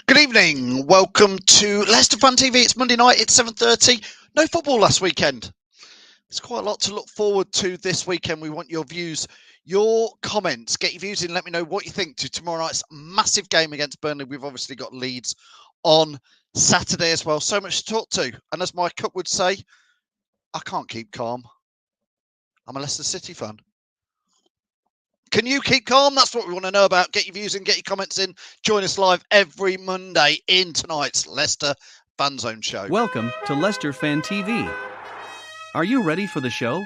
Good evening. Welcome to Leicester Fan TV. It's Monday night. It's 7:30. No football last weekend. There's quite a lot to look forward to this weekend. We want your views, your comments. Get your views in. Let me know what you think to tomorrow night's massive game against Burnley. We've obviously got Leeds on Saturday as well. So much to talk to. And as my cup would say, I can't keep calm. I'm a Leicester City fan. Can you keep calm? That's what we want to know about. Get your views in, get your comments in. Join us live every Monday in tonight's Leicester Fan Zone show. Welcome to Leicester Fan TV. Are you ready for the show?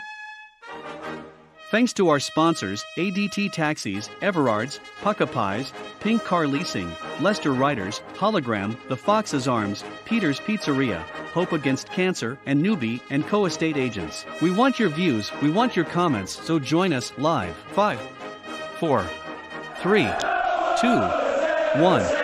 Thanks to our sponsors, ADT Taxis, Everards, Pukka Pies, Pink Car Leasing, Leicester Riders, Hollogram, The Fox's Arms, Peter's Pizzeria, Hope Against Cancer, and Newby Co estate agents. We want your views, we want your comments, so join us live. 5, 4, 3, 2, 1.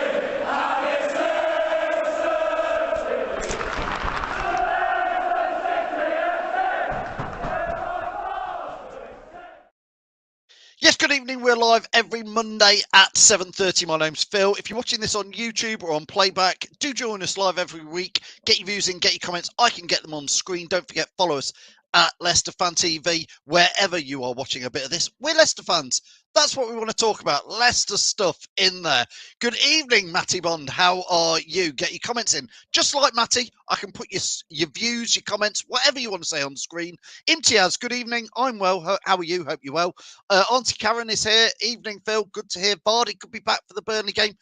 Yes, good evening. We're live every Monday at 7:30. My name's Phil. If you're watching this on YouTube or on playback, do join us live every week. Get your views in, get your comments. I can get them on screen. Don't forget, follow us at Leicester Fan TV, wherever you are watching a bit of this. We're Leicester fans. That's what we want to talk about. Leicester stuff in there. Good evening, Matty Bond. How are you? Get your comments in. Just like Matty, I can put your views, your comments, whatever you want to say on screen. Imtiaz, good evening. I'm well. How are you? Hope you're well. Auntie Karen is here. Evening, Phil. Good to hear. Vardy could be back for the Burnley game.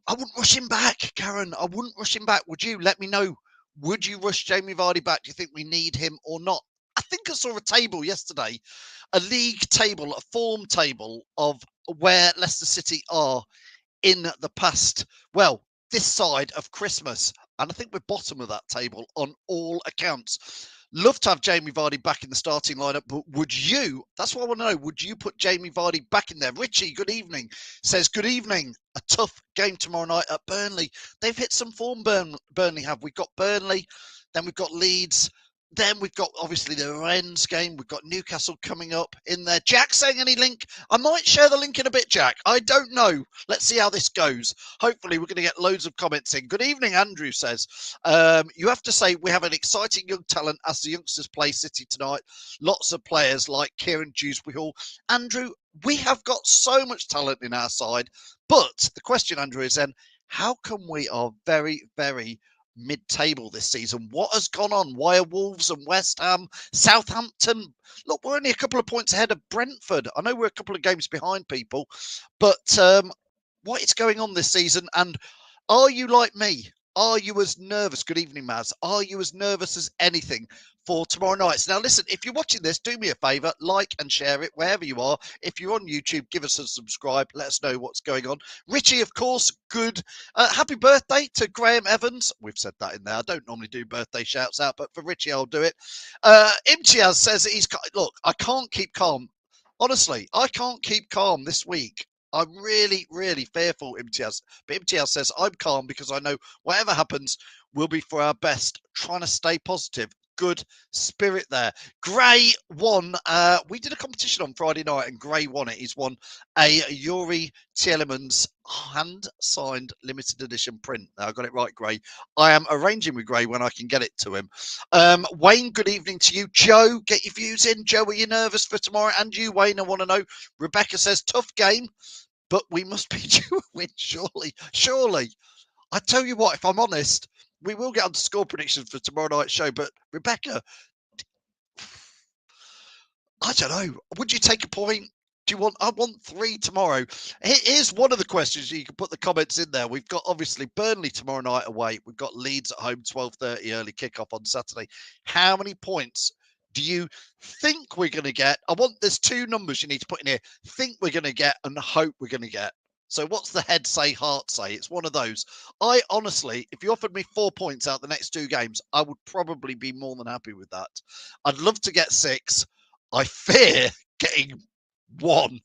I wouldn't rush him back, Karen. I wouldn't rush him back. Would you? Let me know. Would you rush Jamie Vardy back? Do you think we need him or not? I think I saw a table yesterday, a league table, a form table of where Leicester City are in the past, well, this side of Christmas. And I think we're bottom of that table on all accounts. Love to have Jamie Vardy back in the starting lineup, but would you, that's what I want to know, would you put Jamie Vardy back in there? Richie, good evening, says, good evening. A tough game tomorrow night at Burnley. They've hit some form, Burnley have. We've got Burnley, then we've got Leeds, then we've got, obviously, the Rennes game. We've got Newcastle coming up in there. Jack saying any link? I might share the link in a bit, Jack. I don't know. Let's see how this goes. Hopefully, we're going to get loads of comments in. Good evening, Andrew says. You have to say we have an exciting young talent as the youngsters play City tonight. Lots of players like Kieran Dewsbury. Andrew, we have got so much talent in our side. But the question, Andrew, is then, how come we are very, very mid-table this season? What has gone on? Why are Wolves and West Ham, Southampton? Look, we're only a couple of points ahead of Brentford. I know we're a couple of games behind people, but what is going on this season? And are you like me? Are you as nervous? Good evening, Maz. Are you as nervous as anything for tomorrow night? So now, listen, if you're watching this, do me a favour, like and share it wherever you are. If you're on YouTube, give us a subscribe. Let us know what's going on. Richie, of course, good. Happy birthday to Graham Evans. We've said that in there. I don't normally do birthday shouts out, but for Richie, I'll do it. Imtiaz says that look, I can't keep calm. Honestly, I can't keep calm this week. I'm really, really fearful, Imtiaz. But Imtiaz says, I'm calm because I know whatever happens will be for our best. Trying to stay positive. Good spirit there. Gray won. We did a competition on Friday night and Gray won it. He's won a Yuri Tielemans hand-signed limited edition print. I got it right, Gray. I am arranging with Gray when I can get it to him. Wayne, good evening to you. Joe, get your views in. Joe, are you nervous for tomorrow? And you, Wayne, I want to know. Rebecca says, tough game, but we must be due a win, surely. Surely. I tell you what, if I'm honest, we will get on to score predictions for tomorrow night's show, but Rebecca, I don't know. Would you take a point? I want 3 tomorrow. Here's one of the questions. You can put the comments in there. We've got, obviously, Burnley tomorrow night away. We've got Leeds at home, 12:30 early kickoff on Saturday. How many points do you think we're going to get? There's 2 numbers you need to put in here. Think we're going to get and hope we're going to get. So what's the head say, heart say? It's one of those. I honestly, if you offered me 4 points out the next 2 games, I would probably be more than happy with that. I'd love to get 6. I fear getting 1.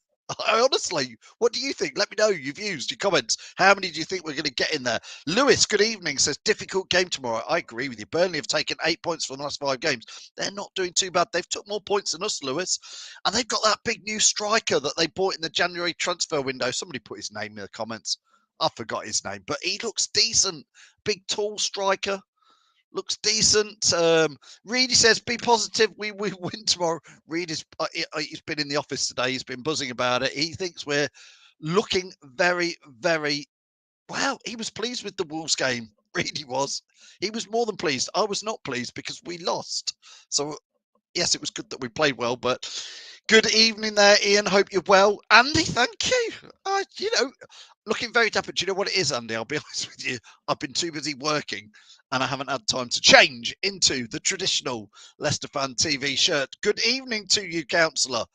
Honestly, what do you think? Let me know your views, your comments. How many do you think we're going to get in there? Lewis, good evening, says difficult game tomorrow. I agree with you. Burnley have taken 8 points from the last 5 games. They're not doing too bad. They've took more points than us, Lewis. And they've got that big new striker that they bought in the January transfer window. Somebody put his name in the comments. I forgot his name, but he looks decent. Big, tall striker. Looks decent. Reedy says, be positive. We win tomorrow. Reed he's been in the office today. He's been buzzing about it. He thinks we're looking very, very well. He was pleased with the Wolves game. Reedy was. He was more than pleased. I was not pleased because we lost. So, yes, it was good that we played well, but good evening there, Ian. Hope you're well. Andy, thank you. Looking very dapper. Do you know what it is, Andy? I'll be honest with you. I've been too busy working and I haven't had time to change into the traditional Leicester Fan TV shirt. Good evening to you, Councillor.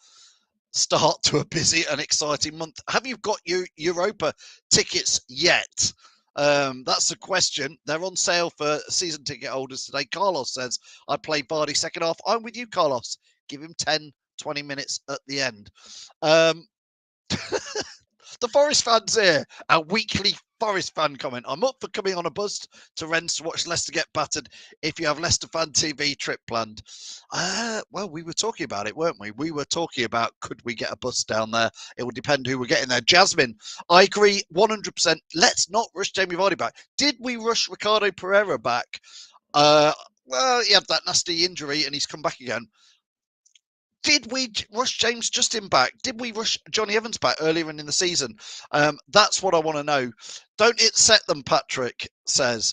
Start to a busy and exciting month. Have you got your Europa tickets yet? That's the question. They're on sale for season ticket holders today. Carlos says, I played Vardy second half. I'm with you, Carlos. Give him 10, 20 minutes at the end. The Forest fans here, our weekly Forest fan comment. I'm up for coming on a bus to Rennes to watch Leicester get battered if you have Leicester Fan TV trip planned. Well, we were talking about it, weren't we? We were talking about could we get a bus down there? It would depend who we're getting there. Jasmine, I agree 100%. Let's not rush Jamie Vardy back. Did we rush Ricardo Pereira back? Well, he had that nasty injury and he's come back again. Did we rush James Justin back? Did we rush Johnny Evans back earlier in the season? That's what I want to know. Don't it set them, Patrick says.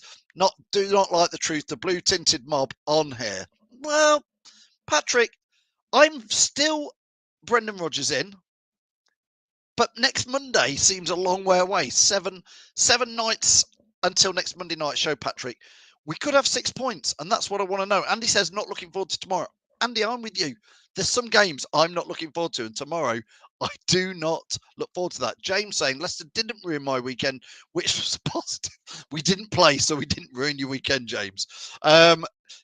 Do not like the truth, the blue tinted mob on here. Well, Patrick, I'm still Brendan Rodgers in, but next Monday seems a long way away. Seven nights until next Monday night show, Patrick. We could have 6 points, and that's what I want to know. Andy says, not looking forward to tomorrow. Andy, I'm with you. There's some games I'm not looking forward to, and tomorrow I do not look forward to that. James saying, Leicester didn't ruin my weekend, which was positive. We didn't play, so we didn't ruin your weekend, James.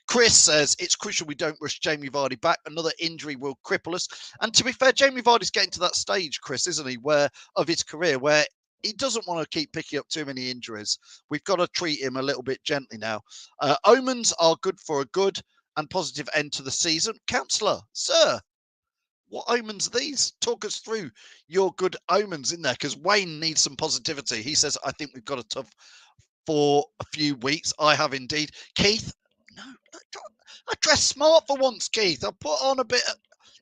Chris says, it's crucial we don't rush Jamie Vardy back. Another injury will cripple us. And to be fair, Jamie Vardy's getting to that stage, Chris, isn't he, of his career where he doesn't want to keep picking up too many injuries. We've got to treat him a little bit gently now. Omens are good for a good and positive end to the season. Councillor, sir, what omens are these? Talk us through your good omens in there, because Wayne needs some positivity. He says, I think we've got a tough for a few weeks. I have indeed. Keith, no, I dress smart for once, Keith. I put on a bit of,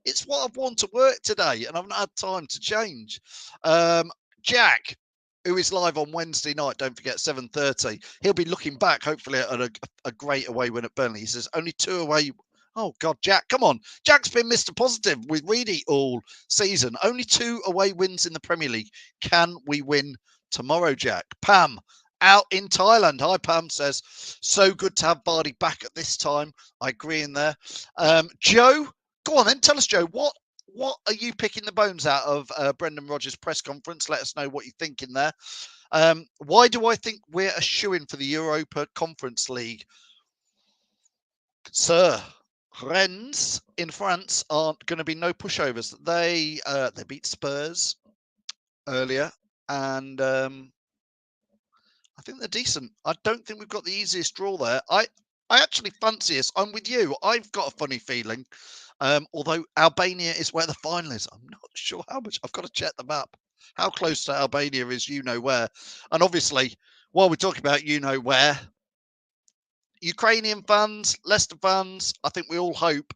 it's what I've worn to work today, and I've not had time to change. Jack, who is live on Wednesday night, don't forget, 7:30. He'll be looking back, hopefully, at a great away win at Burnley. He says, only 2 away. Oh, God, Jack, come on. Jack's been Mr. Positive with Reedy all season. Only 2 away wins in the Premier League. Can we win tomorrow, Jack? Pam, out in Thailand. Hi, Pam, says, so good to have Vardy back at this time. I agree in there. Joe, go on then. Tell us, Joe, what are you picking the bones out of Brendan Rodgers' press conference? Let us know what you think in there. Why do I think we're a shoo-in for the Europa Conference League? Sir, Rennes in France aren't going to be no pushovers. They beat Spurs earlier, and I think they're decent. I don't think we've got the easiest draw there. I actually fancy us. I'm with you. I've got a funny feeling. Although Albania is where the final is. I'm not sure how much. I've got to check the map. How close to Albania is you know where? And obviously, while we're talking about you know where, Ukrainian fans, Leicester fans, I think we all hope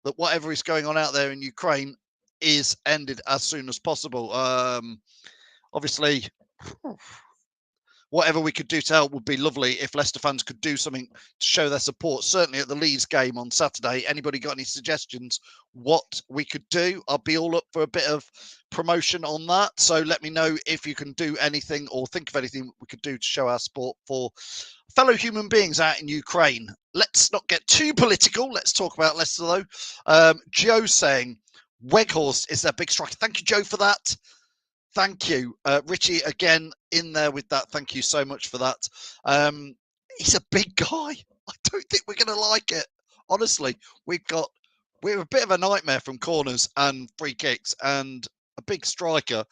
that whatever is going on out there in Ukraine is ended as soon as possible. Obviously, whatever we could do to help would be lovely if Leicester fans could do something to show their support. Certainly at the Leeds game on Saturday. Anybody got any suggestions what we could do? I'll be all up for a bit of promotion on that. So let me know if you can do anything or think of anything we could do to show our support for fellow human beings out in Ukraine. Let's not get too political. Let's talk about Leicester, though. Joe saying Weghorst is their big striker. Thank you, Joe, for that. Thank you. Richie, again, in there with that. Thank you so much for that. He's a big guy. I don't think we're going to like it. Honestly, we're a bit of a nightmare from corners and free kicks, and a big striker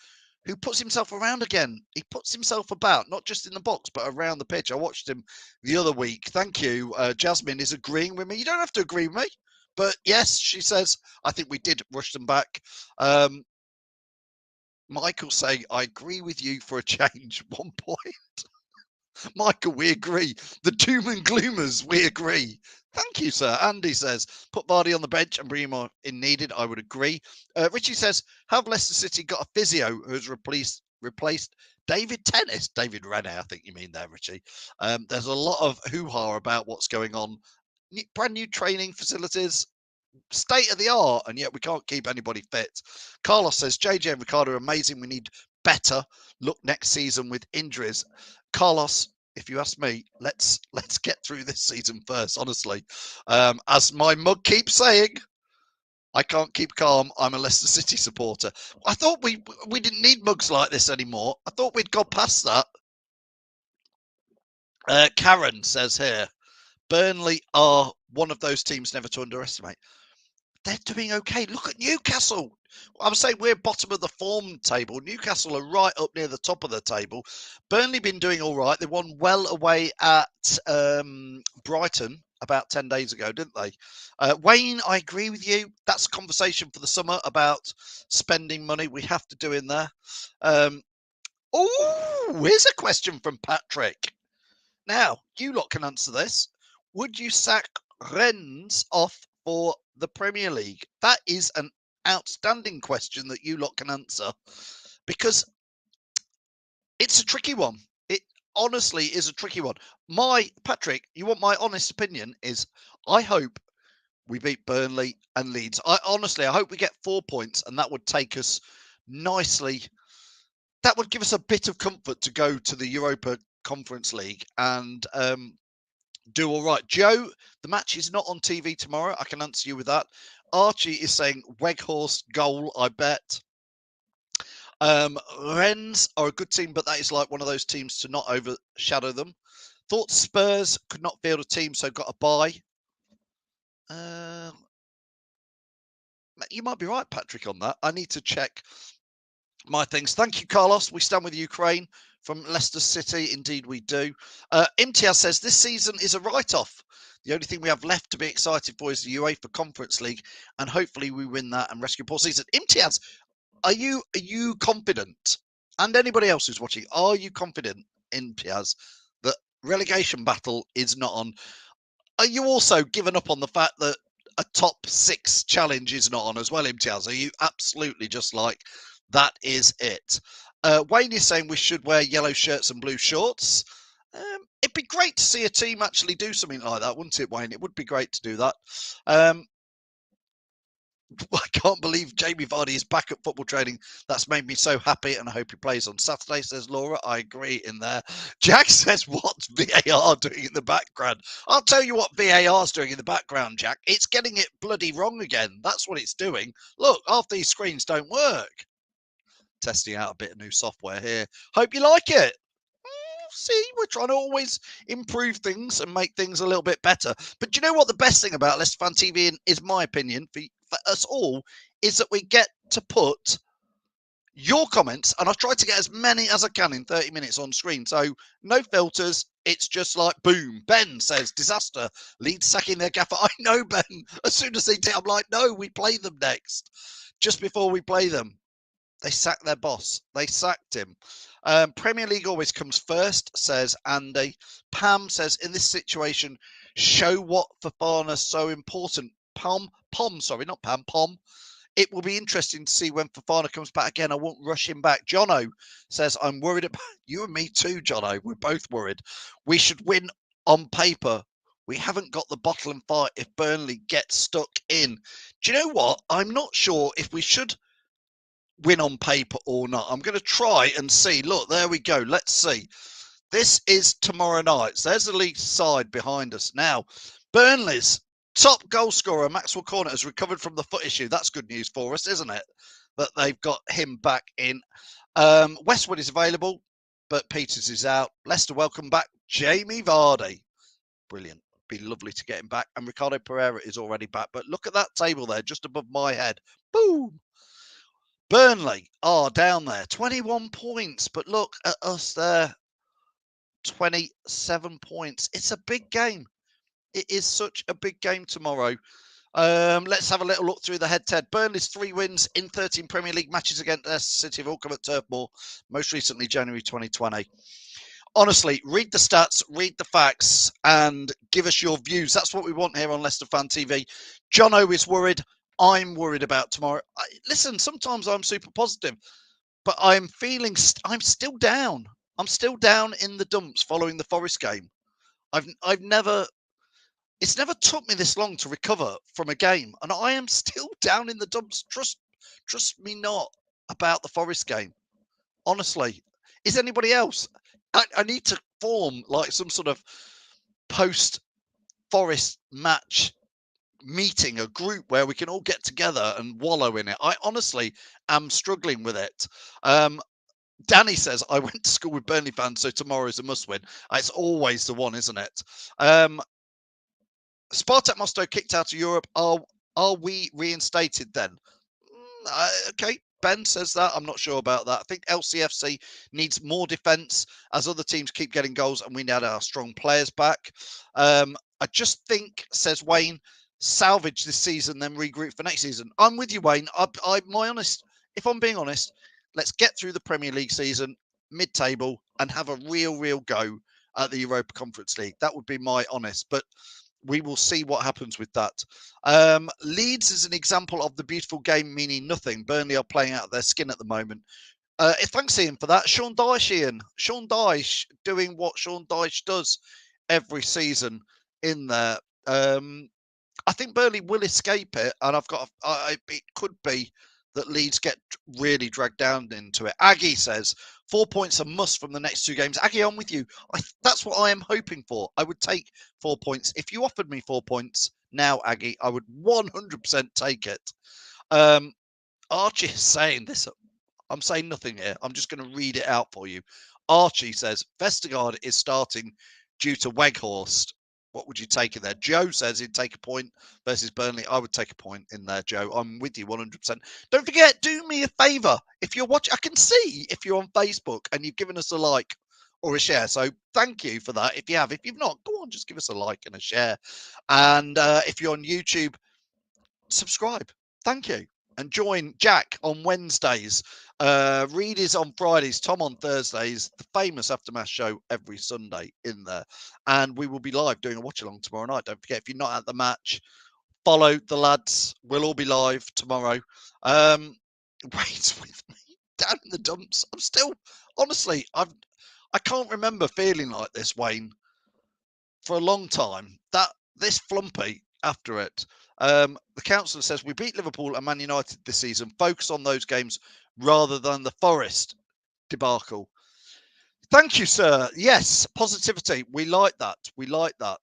who puts himself around again. He puts himself about, not just in the box, but around the pitch. I watched him the other week. Thank you. Jasmine is agreeing with me. You don't have to agree with me. But yes, she says, I think we did rush them back. Michael saying, I agree with you for a change. 1 point. Michael, we agree. The doom and gloomers, we agree. Thank you, sir. Andy says, put Vardy on the bench and bring him on in needed. I would agree. Richie says, have Leicester City got a physio who has replaced David Tennis? David Rene, I think you mean there, Richie. There's a lot of hoo-ha about what's going on. Brand new training facilities, state of the art, and yet we can't keep anybody fit. Carlos says, JJ and Ricardo are amazing. We need better look next season with injuries. Carlos, if you ask me, let's get through this season first, honestly. As my mug keeps saying, I can't keep calm. I'm a Leicester City supporter. I thought we didn't need mugs like this anymore. I thought we'd gone past that. Karen says here, Burnley are one of those teams never to underestimate. They're doing okay. Look at Newcastle. I would say we're bottom of the form table. Newcastle are right up near the top of the table. Burnley been doing all right. They won well away at Brighton about 10 days ago, didn't they? Wayne, I agree with you. That's a conversation for the summer about spending money. We have to do in there. Here's a question from Patrick. Now, you lot can answer this. Would you sack Rennes off for the Premier League? That is an outstanding question that you lot can answer, because it's a tricky one. It honestly is a tricky one. Patrick, you want my honest opinion? Is I hope we beat Burnley and Leeds. I hope we get 4 points, and that would take us nicely. That would give us a bit of comfort to go to the Europa Conference League and do all right. Joe, the match is not on TV tomorrow. I can answer you with that. Archie is saying Weghorst goal, I bet. Rennes are a good team, but that is like one of those teams to not overshadow them. Thought Spurs could not field a team, so got a bye. You might be right, Patrick, on that. I need to check my things. Thank you, Carlos. We stand with Ukraine from Leicester City. Indeed, we do. Imtiaz says this season is a write-off. The only thing we have left to be excited for is the UEFA Conference League, and hopefully we win that and rescue poor season. Imtiaz, are you confident? And anybody else who's watching, are you confident, Imtiaz, that relegation battle is not on? Are you also given up on the fact that a top 6 challenge is not on as well, Imtiaz? Are you absolutely just like, that is it? Wayne is saying we should wear yellow shirts and blue shorts. It'd be great to see a team actually do something like that, wouldn't it, Wayne? It would be great to do that. I can't believe Jamie Vardy is back at football training. That's made me so happy, and I hope he plays on Saturday, says Laura. I agree in there. Jack says, what's VAR doing in the background? I'll tell you what VAR's doing in the background, Jack. It's getting it bloody wrong again. That's what it's doing. Look, half these screens don't work. Testing out a bit of new software here. Hope you like it. See, we're trying to always improve things and make things a little bit better. But do you know what the best thing about Leicester Fan TV, is my opinion, for us all, is that we get to put your comments, and I've tried to get as many as I can in 30 minutes on screen. So no filters. It's just like, boom. Ben says, disaster. Leeds sacking their gaffer. I know, Ben. As soon as they did, I'm like, no, we play them next. Just before we play them, they sacked their boss. They sacked him. Premier League always comes first, says Andy. Pam says, in this situation, show what Fofana's so important. Pom. It will be interesting to see when Fofana comes back again. I won't rush him back. Jono says, I'm worried about you and me too, Jono. We're both worried. We should win on paper. We haven't got the bottle and fight if Burnley gets stuck in. Do you know what? I'm not sure if we should win on paper or not. I'm going to try and see. Look, there we go. Let's see. This is tomorrow night. So there's the league side behind us. Now, Burnley's top goal scorer, Maxwell Cornet, has recovered from the foot issue. That's good news for us, isn't it? That they've got him back in. Westwood is available, but Peters is out. Leicester welcome back Jamie Vardy. Brilliant. Be lovely to get him back. And Ricardo Pereira is already back. But look at that table there, just above my head. Boom. Burnley are down there, 21 points. But look at us there, 27 points. It's a big game. It is such a big game tomorrow. Let's have a little look through the head-to-head. Burnley's 3 wins in 13 Premier League matches against Leicester City have all come at Turf Moor, most recently January 2020. Honestly, read the stats, read the facts, and give us your views. That's what we want here on Leicester Fan TV. Jono is worried. I'm worried about tomorrow. Listen, sometimes I'm super positive, but I'm still down. I'm still down in the dumps following the Forest game. It's never took me this long to recover from a game, and I am still down in the dumps. Trust me not about the Forest game. Honestly, is anybody else? I need to form like some sort of post-Forest match meeting, a group where we can all get together and wallow in it. I honestly am struggling with it. Danny says, I went to school with Burnley fans, so tomorrow is a must-win. It's always the one, isn't it? Spartak Moscow kicked out of Europe. Are we reinstated then? Okay, Ben says that. I'm not sure about that. I think LCFC needs more defence as other teams keep getting goals and we need our strong players back. I just think, says Wayne, salvage this season, then regroup for next season. I'm with you, Wayne. If I'm being honest, let's get through the Premier League season, mid-table, and have a real go at the Europa Conference League. That would be my honest, but we will see what happens with that. Leeds is an example of the beautiful game meaning nothing. Burnley are playing out their skin at the moment. Thanks, Ian, for that. Sean Dyche, Ian. Sean Dyche doing what Sean Dyche does every season in there. I think Burnley will escape it, and it could be that Leeds get really dragged down into it. Aggie says 4 points a must from the next 2 games. Aggie, I'm with you. That's what I am hoping for. I would take 4 points. If you offered me 4 points now, Aggie, I would 100% take it. Archie is saying this. I'm saying nothing here. I'm just going to read it out for you. Archie says Vestergaard is starting due to Weghorst. What would you take in there? Joe says he'd take a point versus Burnley. I would take a point in there, Joe. I'm with you 100%. Don't forget, do me a favour. If you're watching, I can see if you're on Facebook and you've given us a like or a share. So thank you for that. If you have, if you've not, go on, just give us a like and a share. And if you're on YouTube, subscribe. Thank you. And join Jack on Wednesdays. Reed is on Fridays, Tom on Thursdays, the famous Aftermath show every Sunday in there. And we will be live doing a watch along tomorrow night. Don't forget, if you're not at the match, follow the lads. We'll all be live tomorrow. Wait with me. Down in the dumps. I'm still, honestly, I can't remember feeling like this, Wayne, for a long time. This flumpy after it. The councillor says we beat Liverpool and Man United this season. Focus on those games rather than the Forest debacle. Thank you, sir. Yes, positivity. We like that. We like that.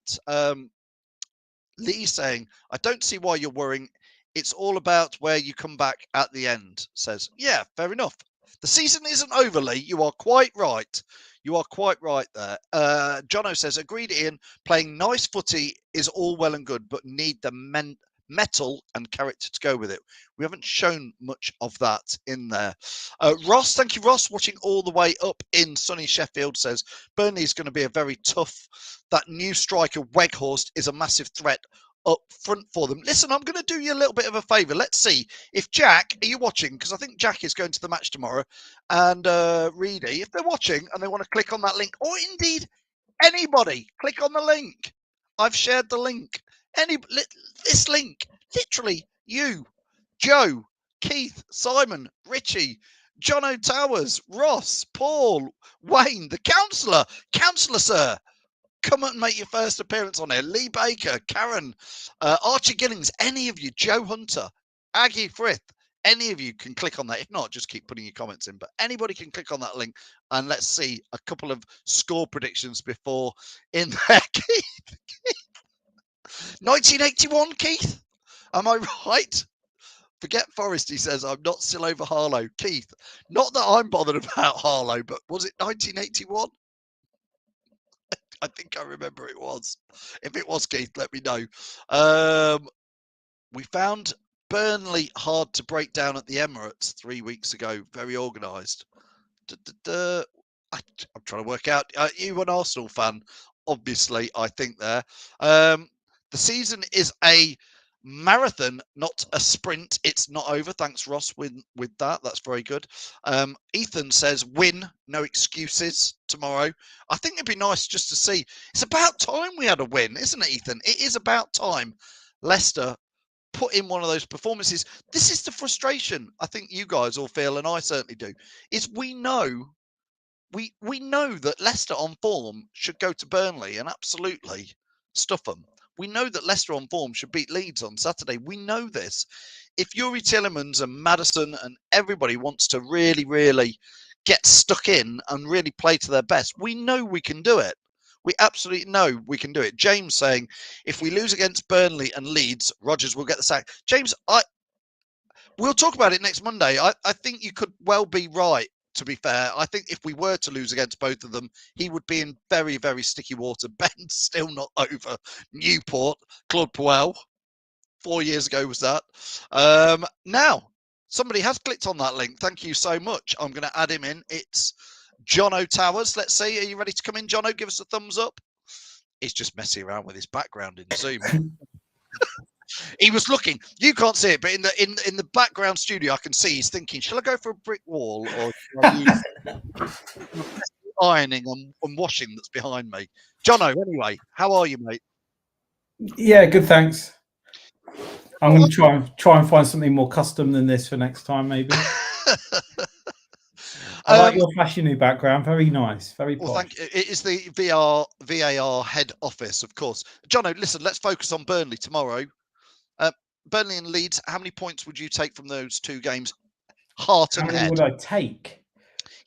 Lee saying, I don't see why you're worrying. It's all about where you come back at the end, says. Yeah, fair enough. The season isn't over, Lee. You are quite right. You are quite right there. Jono says, agreed, Ian. Playing nice footy is all well and good, but need the metal and character to go with it. We haven't shown much of that in there. Ross, thank you, Ross, watching all the way up in sunny Sheffield, says, Burnley is going to be a very tough. That new striker, Weghorst, is a massive threat up front for them. Listen, I'm going to do you a little bit of a favour. Let's see if Jack, are you watching? Because I think Jack is going to the match tomorrow. And Reedy, if they're watching and they want to click on that link, or indeed anybody, click on the link. I've shared the link. This link, literally, you, Joe, Keith, Simon, Richie, Jono Towers, Ross, Paul, Wayne, the councillor, sir. Come and make your first appearance on here. Lee Baker, Karen, Archie Gillings, any of you, Joe Hunter, Aggie Frith, any of you can click on that. If not, just keep putting your comments in. But anybody can click on that link and let's see a couple of score predictions before in there. Keith. 1981, Keith? Am I right? Forget Forest, he says. I'm not still over Harlow. Keith, not that I'm bothered about Harlow, but was it 1981? I think I remember it was. If it was, Keith, let me know. We found Burnley hard to break down at the Emirates 3 weeks ago. Very organised. I'm trying to work out. You an Arsenal fan, obviously, I think there. The season is a Marathon, not a sprint. It's not over. Thanks, Ross, with that. That's very good. Ethan says, win, no excuses tomorrow. I think it'd be nice just to see. It's about time we had a win, isn't it, Ethan? It is about time Leicester put in one of those performances. This is the frustration I think you guys all feel, and I certainly do, is we know that Leicester on form should go to Burnley and absolutely stuff them. We know that Leicester on form should beat Leeds on Saturday. We know this. If Yuri Tillemans and Maddison and everybody wants to really, really get stuck in and really play to their best, we know we can do it. We absolutely know we can do it. James saying, if we lose against Burnley and Leeds, Rodgers will get the sack. James, we'll talk about it next Monday. I think you could well be right. To be fair, I think if we were to lose against both of them, he would be in very, very sticky water. Ben's still not over Newport, Claude Puel. 4 years ago was that. Now, somebody has clicked on that link. Thank you so much. I'm going to add him in. It's Jono Towers. Let's see. Are you ready to come in, Jono? Give us a thumbs up. He's just messing around with his background in Zoom. He was looking. You can't see it, but in the background studio, I can see he's thinking: shall I go for a brick wall or shall I use ironing and washing that's behind me? Jono, anyway, how are you, mate? Yeah, good. Thanks. I'm going to try and find something more custom than this for next time, maybe. I like your flashy new background. Very nice. Very posh. Well, thank you. It is the VAR head office, of course. Jono, listen, let's focus on Burnley tomorrow. Burnley and Leeds, how many points would you take from those two games? Heart and head. How many would I take?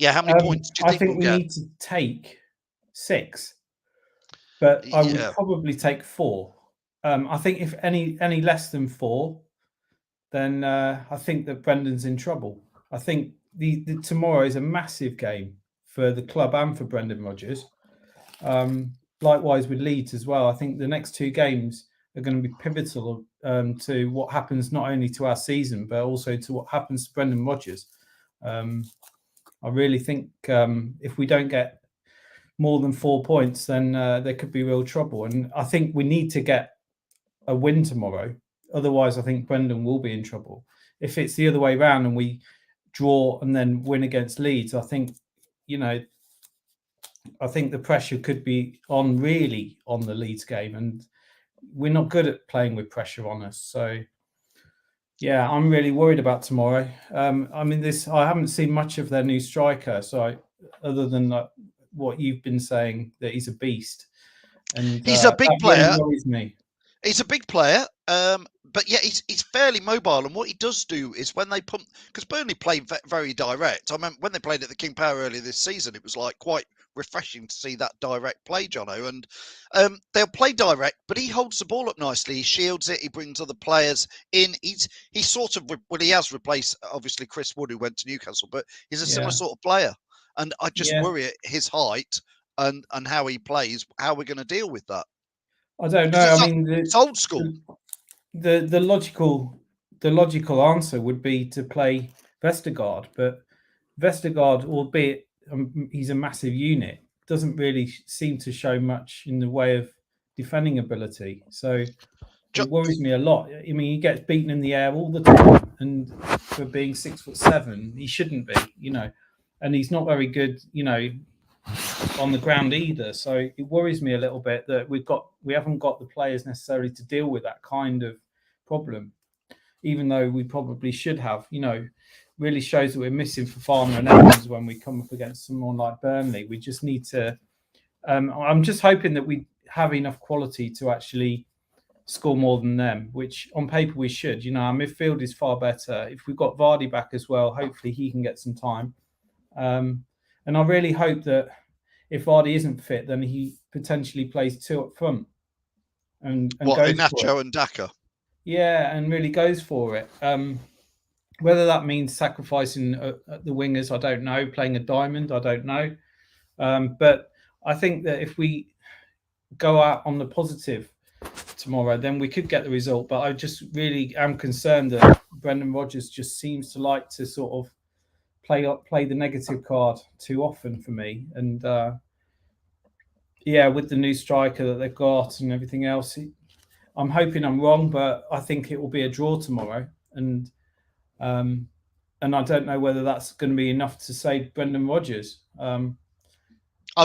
Yeah, how many points do you think I think we need to take 6, but I would probably take 4. I think if any less than 4, then I think that Brendan's in trouble. I think the tomorrow is a massive game for the club and for Brendan Rodgers. Likewise with Leeds as well. I think the next 2 games are going to be pivotal to what happens not only to our season, but also to what happens to Brendan Rodgers. I really think if we don't get more than 4 points, then there could be real trouble. And I think we need to get a win tomorrow. Otherwise, I think Brendan will be in trouble. If it's the other way around and we draw and then win against Leeds, I think, I think the pressure could be really on the Leeds game. And we're not good at playing with pressure on us. So, yeah, I'm really worried about tomorrow. I haven't seen much of their new striker. So other than what you've been saying, that he's a beast. And he's a big player. Really worries me. He's a big player, but yeah, he's fairly mobile. And what he does do is when they pump, because Burnley play very direct. I remember when they played at the King Power earlier this season, it was like quite refreshing to see that direct play, Jono. And they'll play direct, but he holds the ball up nicely. He shields it. He brings other players in. He's sort of, well, he has replaced obviously Chris Wood, who went to Newcastle, but he's a similar sort of player. And I just worry at his height and how he plays, how we're going to deal with that. I don't know. It's old school. The logical answer would be to play Vestergaard, but Vestergaard, albeit he's a massive unit, doesn't really seem to show much in the way of defending ability. So it worries me a lot. I mean, he gets beaten in the air all the time, and for being 6'7", he shouldn't be, and he's not very good, on the ground either. So it worries me a little bit that we haven't got the players necessarily to deal with that kind of problem, even though we probably should have. Really shows that we're missing Fofana and Evans when we come up against someone like Burnley. We just need to. I'm just hoping that we have enough quality to actually score more than them, which on paper we should. Our midfield is far better. If we've got Vardy back as well, hopefully he can get some time. And I really hope that if Vardy isn't fit, then he potentially plays 2 up front. And goes Iheanacho and Daka? Yeah, and really goes for it. Whether that means sacrificing the wingers, I don't know. Playing a diamond, I don't know. But I think that if we go out on the positive tomorrow, then we could get the result. But I just really am concerned that Brendan Rodgers just seems to like to sort of play the negative card too often for me. And with the new striker that they've got and everything else, I'm hoping I'm wrong, but I think it will be a draw tomorrow, and I don't know whether that's going to be enough to save Brendan Rodgers. I'm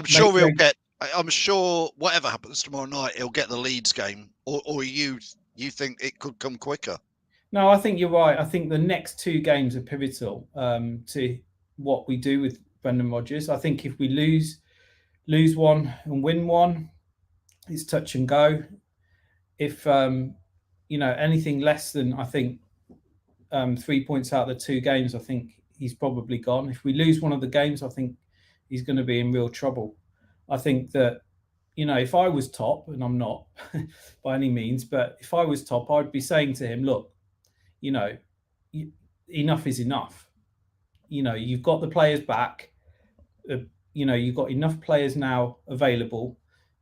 sure he'll get. I'm sure whatever happens tomorrow night, he'll get the Leeds game. Or you think it could come quicker? No, I think you're right. I think the next 2 games are pivotal to what we do with Brendan Rodgers. I think if we lose one and win one, it's touch and go. If anything less than, I think, 3 points out of the 2 games, I think he's probably gone. If we lose one of the games, I think he's going to be in real trouble. I think that, if I was top, and I'm not by any means, but if I was top, I'd be saying to him, look, enough is enough. You've got the players back. You've got enough players now available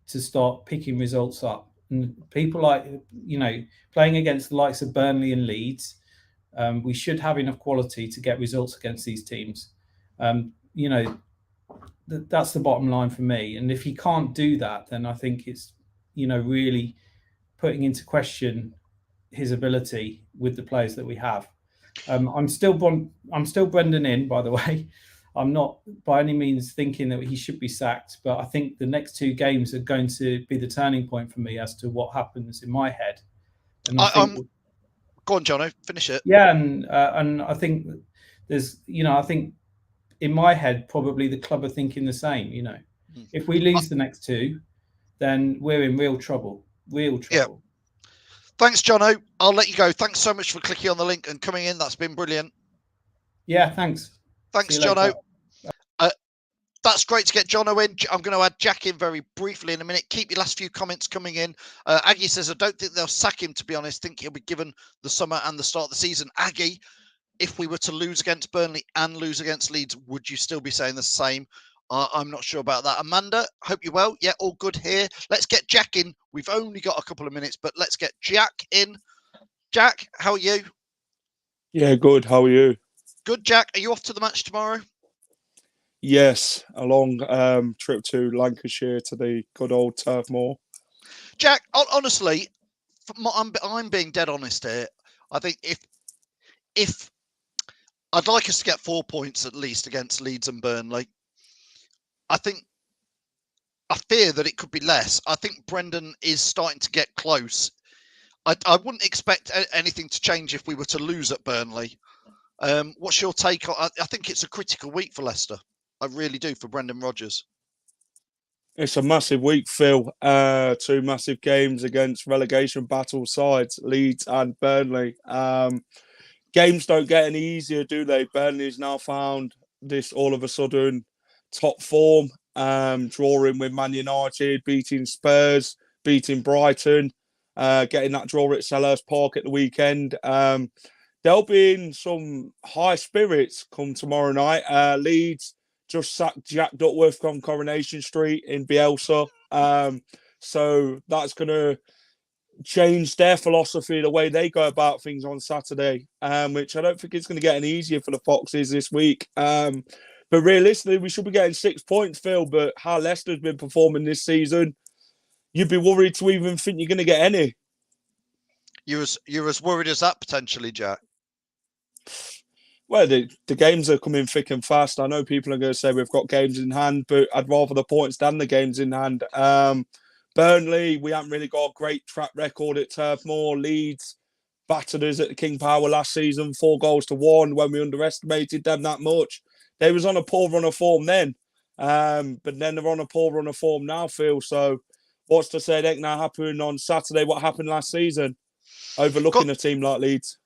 to start picking results up. And people like, playing against the likes of Burnley and Leeds, we should have enough quality to get results against these teams. That's the bottom line for me. And if he can't do that, then I think it's, really putting into question his ability with the players that we have. I'm still Brendan in, by the way. I'm not by any means thinking that he should be sacked, but I think the next 2 games are going to be the turning point for me as to what happens in my head. And I think, go on, Jono, finish it. Yeah, and I think there's, I think in my head probably the club are thinking the same. If we lose the next 2, then we're in real trouble. Real trouble. Yeah. Thanks, Jono. I'll let you go. Thanks so much for clicking on the link and coming in. That's been brilliant. Yeah, thanks. Thanks, Jono. That's great to get Jono in. I'm going to add Jack in very briefly in a minute. Keep your last few comments coming in. Aggie says, I don't think they'll sack him, to be honest. Think he'll be given the summer and the start of the season. Aggie, if we were to lose against Burnley and lose against Leeds, would you still be saying the same? I'm not sure about that. Amanda, hope you're well. Yeah, all good here. Let's get Jack in. We've only got a couple of minutes, but let's get Jack in. Jack, how are you? Yeah, good. How are you? Good, Jack. Are you off to the match tomorrow? Yes, a long trip to Lancashire to the good old Turf Moor. Jack, honestly, I'm being dead honest here. I think if I'd like us to get 4 points at least against Leeds and Burnley. I fear that it could be less. I think Brendan is starting to get close. I wouldn't expect anything to change if we were to lose at Burnley. What's your take on? I think it's a critical week for Leicester. I really do, for Brendan Rodgers. It's a massive week, Phil. 2 massive games against relegation battle sides, Leeds and Burnley. Games don't get any easier, do they? Burnley's now found this all of a sudden top form, drawing with Man United, beating Spurs, beating Brighton, getting that draw at Selhurst Park at the weekend. They'll be in some high spirits come tomorrow night. Leeds just sacked Jack Duckworth from Coronation Street in Bielsa. So that's going to change their philosophy, the way they go about things on Saturday, which I don't think it's going to get any easier for the Foxes this week. But realistically, we should be getting 6 points, Phil. But how Leicester's been performing this season, you'd be worried to even think you're going to get any. You're as worried as that potentially, Jack? Well, the games are coming thick and fast. I know people are going to say we've got games in hand, but I'd rather the points than the games in hand. Burnley, we haven't really got a great track record at Turf Moor. Leeds battered us at the King Power last season, 4-1 when we underestimated them that much. They was on a poor run of form then, but then they're on a poor run of form now, Phil. So what's to say that can now happen on Saturday? What happened last season, overlooking a team like Leeds?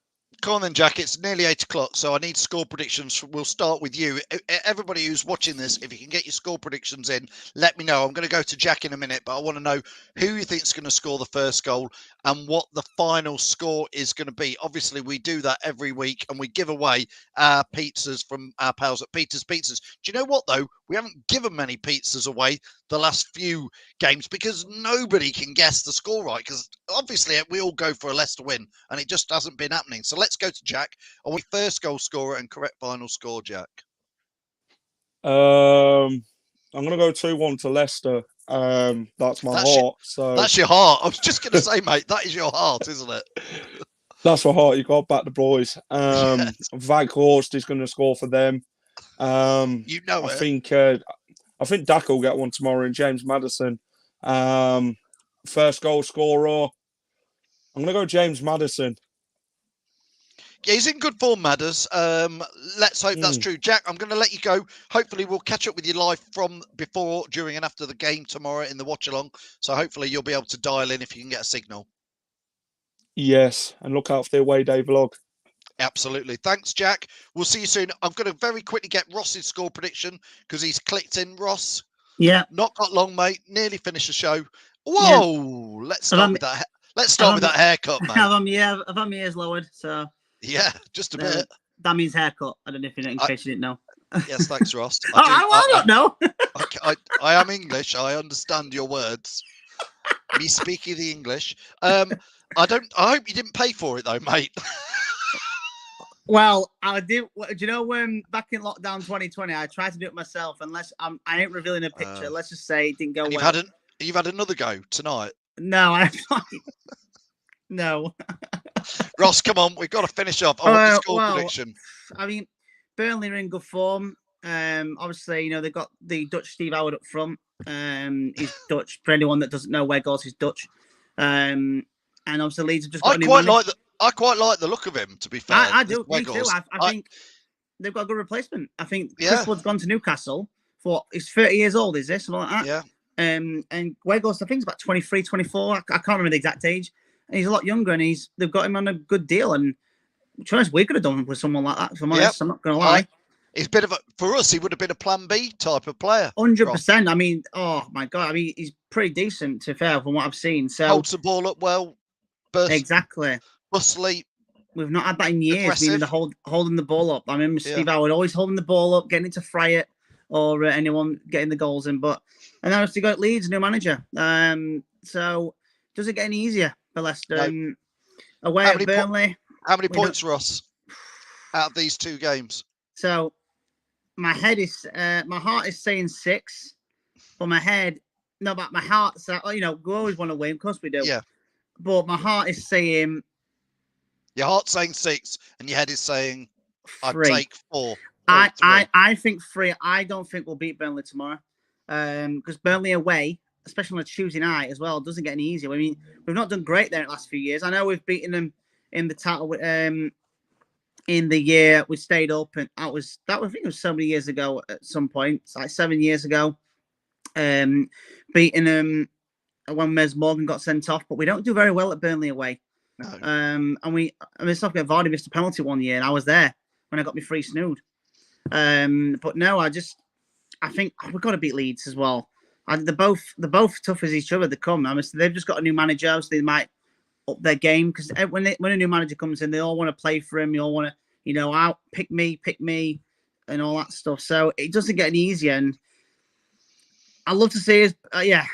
Come on then, Jack. It's nearly 8 o'clock, so I need score predictions. We'll start with you. Everybody who's watching this, if you can get your score predictions in, let me know. I'm going to go to Jack in a minute, but I want to know who you think is going to score the first goal and what the final score is going to be. Obviously, we do that every week, and we give away our pizzas from our pals at Peter's Pizzas. Do you know what, though? We haven't given many pizzas away the last few games because nobody can guess the score right, because obviously we all go for a Leicester win, and it just hasn't been happening. So let's go to Jack. I want first goal scorer and correct final score, Jack. I'm going to go 2-1 to Leicester. That's my That's heart. So That's your heart. I was just going to say, mate, that is your heart, isn't it? that's my heart. You got to back the boys. Vaghorst is going to score for them. You know I it. think Dak will get one tomorrow, and James Maddison. First goal scorer. I'm going to go James Maddison. Yeah, he's in good form, Madders. Let's hope that's true. Jack, I'm going to let you go. Hopefully, we'll catch up with you live from before, during, and after the game tomorrow in the watch along. So hopefully, you'll be able to dial in if you can get a signal. Yes, and look out for the away day vlog. Absolutely. Thanks, Jack. We'll see you soon. I'm going to very quickly get Ross's score prediction because he's clicked in. Ross. Yeah. Not got long, mate. Nearly finished the show. Whoa! Yeah. Let's start with that. Let's start with that haircut, mate. I've had my ears lowered, so. Yeah, just a bit. That means haircut. I don't know if you know, in case you didn't know. Yes, thanks, Ross. I don't know. I am English. I understand your words. Me speaking the English. I hope you didn't pay for it though, mate. Well, I did. Do you know when back in lockdown 2020, I tried to do it myself. Unless I ain't revealing a picture. Let's just say it didn't go well. You've had another go tonight. No, I no. Ross, come on, we've got to finish up. I want the score prediction. I mean, Burnley are in good form. Obviously, they've got the Dutch Steve Howard up front. He's Dutch. For anyone that doesn't know, Weghorst is Dutch. And obviously, Leeds have just got a new manager. I quite like the look of him, to be fair. I do. Me too. I think they've got a good replacement. I think Chris Wood's gone to Newcastle he's 30 years old, is this? Something like that. Yeah. And Weghorst, I think, is about 23, 24. I can't remember the exact age. And he's a lot younger, and they've got him on a good deal. And to be honest, we could have done with someone like that. If I'm honest, I'm not going to lie. He's a bit of for us. He would have been a Plan B type of player. 100%. I mean, oh my God. I mean, he's pretty decent, to be fair, from what I've seen. So holds the ball up well. Exactly. Bustly. We've not had that in years. Meaning holding the ball up. I remember Steve Howard always holding the ball up, getting it to fry it, or anyone getting the goals in. And now obviously got Leeds, new manager. So does it get any easier for Leicester? No. Away at Burnley. How many points, Ross, out of these two games? So my heart is saying 6, but my heart's we always want to win, of course we do. Yeah. But my heart is saying. Your heart's saying 6, and your head is saying, 3. I'd take 4. I think 3. I don't think we'll beat Burnley tomorrow. Because Burnley away, especially on a Tuesday night as well, doesn't get any easier. I mean, we've not done great there in the last few years. I know we've beaten them in the title in the year we stayed up, and I think it was so many years ago at some point. It's like 7 years ago. Beating them when Mes Morgan got sent off, but we don't do very well at Burnley away. No. And Vardy missed a penalty one year, and I was there when I got my free snood. But no, I think we've got to beat Leeds as well. They're both tough as each other. They come. They've just got a new manager, so they might up their game, because when a new manager comes in, they all want to play for him. You all want to, out pick me, and all that stuff. So it doesn't get any easier. And I'd love to see us. I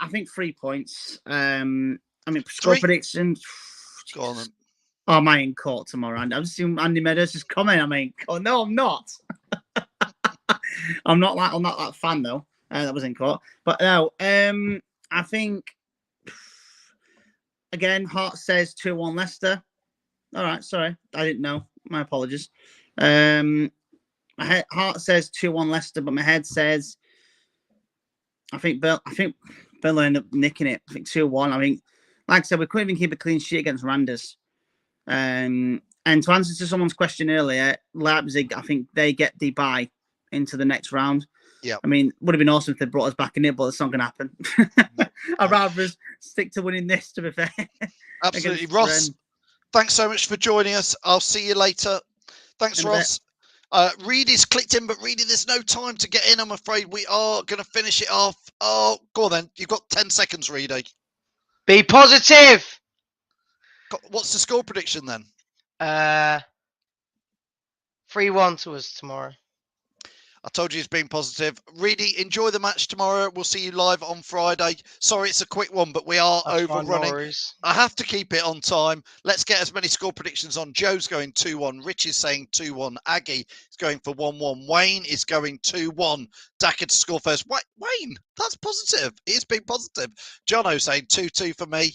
think 3 points. Score prediction. Go on then. Oh, am I in court tomorrow? And I've seen Andy Meadows just comment. No, I'm not. I'm not that fan though. That was in court. But no, I think again, heart says 2-1 Leicester. All right, sorry, I didn't know. My apologies. My heart says 2-1 Leicester, but my head says I think Burnley end up nicking it. I think 2-1. I think, like I said, we couldn't even keep a clean sheet against Randers. And to answer to someone's question earlier, Leipzig, I think they get the bye into the next round. Yeah. I mean, would have been awesome if they brought us back in it, but it's not going to happen. I'd rather stick to winning this, to be fair. Absolutely. Ross, thanks so much for joining us. I'll see you later. Thanks, Ross. Reedy's clicked in, but Reedy, there's no time to get in. I'm afraid we are going to finish it off. Oh, go on then. You've got 10 seconds, Reedy. Be positive. What's the score prediction then? 3-1 to us tomorrow. I told you he's being positive. Really enjoy the match tomorrow. We'll see you live on Friday. Sorry, it's a quick one, but we are That's fine, no overrunning. worries. I have to keep it on time. Let's get as many score predictions on. Joe's going 2-1. Rich is saying 2-1. Aggie is going for 1-1. Wayne is going 2-1. Daka to score first. Wayne, that's positive. He's being positive. Jono saying 2-2 for me.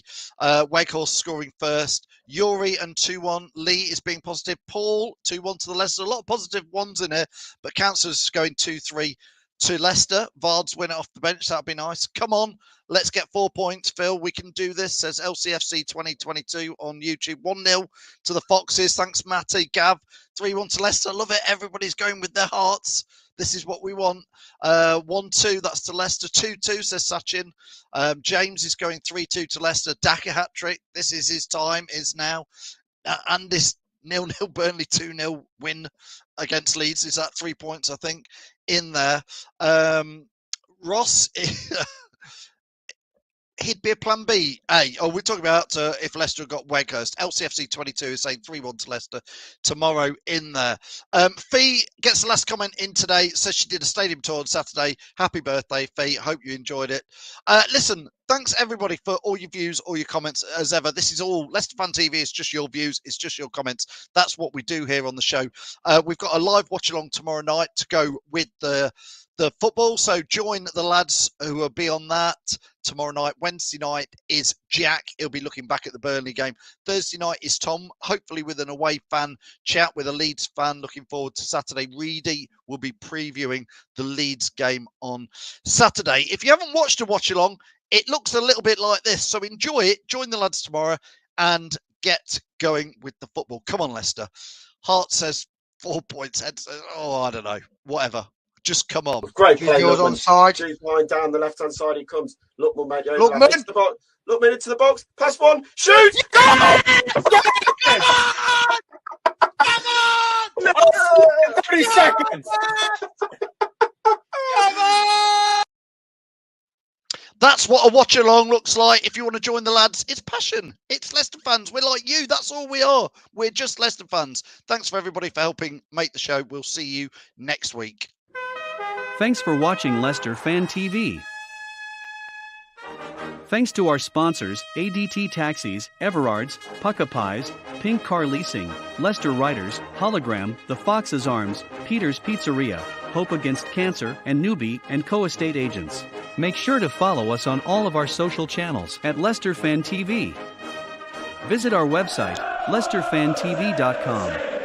Wakehorse scoring first. Yuri and 2-1. Lee is being positive. Paul, 2-1 to the Leicester. A lot of positive ones in here, but Councillor's going 2-3 to Leicester. Vards win it off the bench. That'd be nice. Come on, let's get 4 points, Phil. We can do this, says LCFC 2022 on YouTube. 1-0 to the Foxes. Thanks, Matty. Gav, 3-1 to Leicester. Love it. Everybody's going with their hearts. This is what we want. 1-2, that's to Leicester. 2-2, says Sachin. James is going 3-2 to Leicester. Daka hat-trick. This is his time, is now. And this 0-0 Burnley 2-0 win against Leeds is at 3 points, I think, in there. Ross, he'd be a plan B. We're talking about if Leicester got Weghurst. LCFC 22 is saying 3-1 to Leicester tomorrow in there. Fee gets the last comment in today. Says she did a stadium tour on Saturday. Happy birthday, Fee. Hope you enjoyed it. Listen, thanks everybody for all your views, all your comments as ever. This is all Leicester Fan TV. It's just your views. It's just your comments. That's what we do here on the show. We've got a live watch along tomorrow night to go with the football. So join the lads who will be on that tomorrow night. Wednesday night is Jack. He'll be looking back at the Burnley game. Thursday night is Tom, hopefully with an away fan chat with a Leeds fan. Looking forward to Saturday. Reedy will be previewing the Leeds game on Saturday. If you haven't watched a watch along, it looks a little bit like this. So enjoy it. Join the lads tomorrow and get going with the football. Come on, Leicester. Hart says 4 points. Ed says, I don't know. Whatever. Just come on. Great play. Yours on side. Choose line down the left hand side. He comes. Lookman, mate. Lookman. Into the box. Lookman into the box. Pass one. Shoot. Come on! 30 seconds. That's what a watch along looks like. If you want to join the lads, it's passion. It's Leicester fans. We're like you. That's all we are. We're just Leicester fans. Thanks for everybody for helping make the show. We'll see you next week. Thanks for watching Leicester Fan TV. Thanks to our sponsors, ADT Taxis, Everards, Pukka Pies, Pink Car Leasing, Leicester Riders, Hollogram, The Fox's Arms, Peter's Pizzeria, Hope Against Cancer, and Newby Co estate agents. Make sure to follow us on all of our social channels at Leicester Fan TV. Visit our website, leicesterfantv.com.